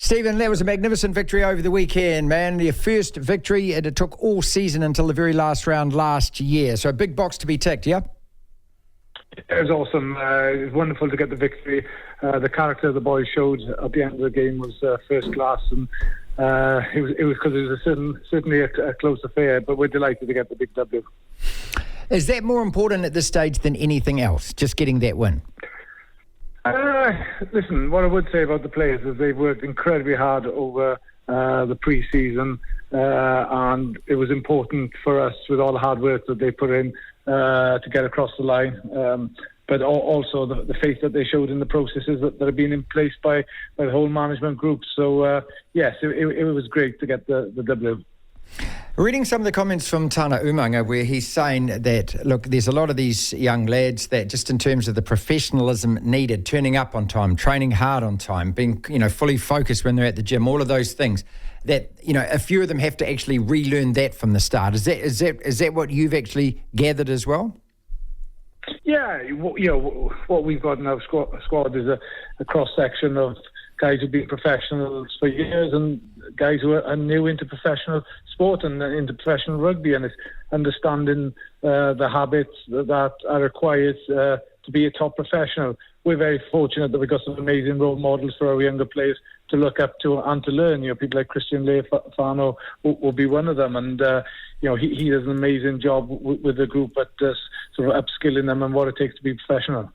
Stephen, that was a magnificent victory over the weekend, man. Your first victory, and it took all season until the very last round last year. So a big box to be ticked, yeah? It was awesome. It was wonderful to get the victory. The character the boys showed at the end of the game was first class, and it was because it was certainly a close affair, but we're delighted to get the big W. Is that more important at this stage than anything else, just getting that win? Listen, what I would say about the players is they've worked incredibly hard over the pre-season, and it was important for us with all the hard work that they put in to get across the line. But also the faith that they showed in the processes that have been in place by the whole management group. So, yes, it was great to get the W. Reading some of the comments from Tana Umanga, where he's saying that, look, there's a lot of these young lads that just in terms of the professionalism needed, turning up on time, training hard on time, being, fully focused when they're at the gym, all of those things, that, a few of them have to actually relearn that from the start. Is that what you've actually gathered as well? Yeah, what we've got in our squad is a cross-section of guys who've been professionals for years and guys who are new into professional sport and into professional rugby, and it's understanding the habits that are required to be a top professional. We're very fortunate that we've got some amazing role models for our younger players to look up to and to learn. People like Christian Leifano will be one of them, and he does an amazing job with the group at sort of upskilling them and what it takes to be professional.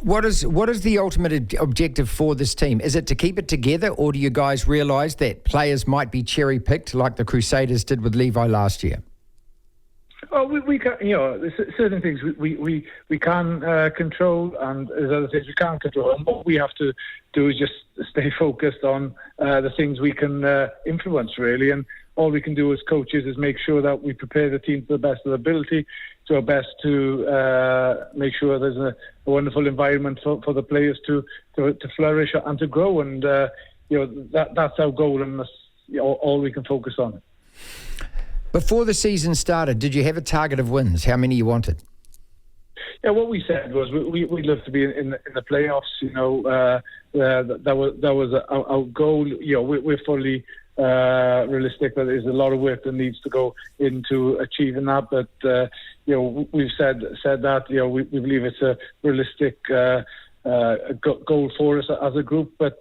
What is the ultimate objective for this team? Is it to keep it together, or do you guys realise that players might be cherry-picked like the Crusaders did with Levi last year? Oh, we can, there's certain things we can control, and there's other things we can't control. And what we have to do is just stay focused on the things we can influence, really. And all we can do as coaches is make sure that we prepare the team to the best of their ability, to our best to make sure there's a wonderful environment for the players to flourish and to grow. And that's our goal, and that's all we can focus on. Before the season started, did you have a target of wins? How many you wanted? Yeah, what we said was we'd love to be in the playoffs. That was our goal. We're fully realistic that there's a lot of work that needs to go into achieving that. But we've said that we believe it's a realistic goal for us as a group, but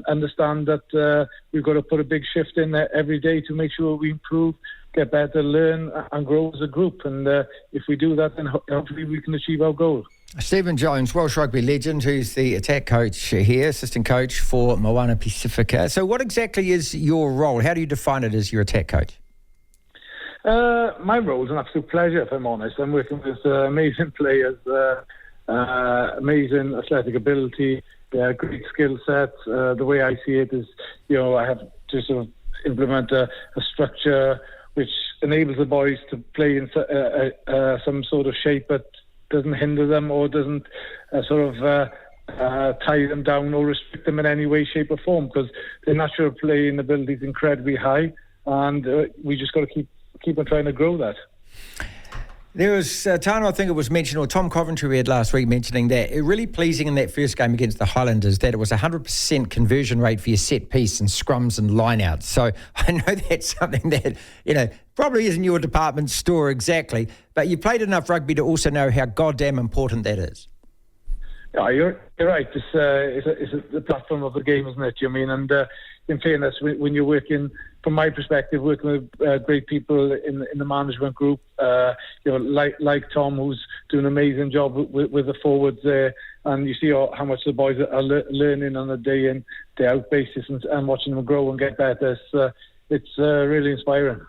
understand that we've got to put a big shift in there every day to make sure we improve, get better, learn and grow as a group. And if we do that, then hopefully we can achieve our goal. Stephen Jones, Welsh Rugby legend, who's the attack coach here, assistant coach for Moana Pasifika. So what exactly is your role? How do you define it as your attack coach? My role is an absolute pleasure, if I'm honest. I'm working with amazing players, amazing athletic ability, great skill set. The way I see it is, I have to sort of implement a structure which enables the boys to play in some sort of shape, but doesn't hinder them or doesn't tie them down or restrict them in any way, shape or form, because their natural playing ability is incredibly high, and we just got to keep on trying to grow that. There was, Tana, I think it was mentioned, or Tom Coventry we had last week mentioning that it really pleasing in that first game against the Highlanders that it was 100% conversion rate for your set piece and scrums and lineouts. So I know that's something that, probably isn't your department's store exactly, but you played enough rugby to also know how goddamn important that is. Yeah, you're right. It's the platform of the game, isn't it? And in fairness, when you're working, from my perspective, working with great people in the management group, like Tom, who's doing an amazing job with the forwards there, and you see how much the boys are learning on a day in, day out basis, and watching them grow and get better. It's really inspiring.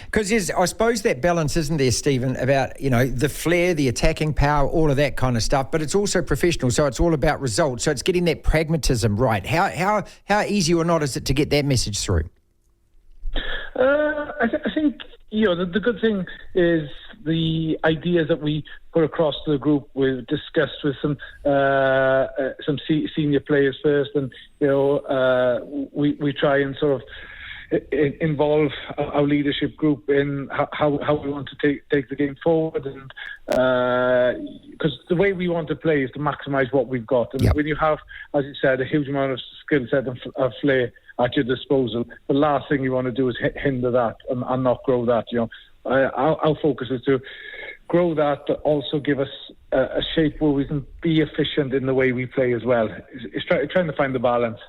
Because I suppose that balance, isn't there, Stephen, about, the flair, the attacking power, all of that kind of stuff, but it's also professional, so it's all about results. So it's getting that pragmatism right. How easy or not is it to get that message through? I think, the good thing is the ideas that we put across to the group, we've discussed with some senior players first, and, we try and sort of involve our leadership group in how we want to take the game forward, and because the way we want to play is to maximise what we've got. And when you have, as you said, a huge amount of skill set and flair at your disposal, the last thing you want to do is hinder that and not grow that. Our focus is to grow that, but also give us a shape where we can be efficient in the way we play as well. It's trying to find the balance.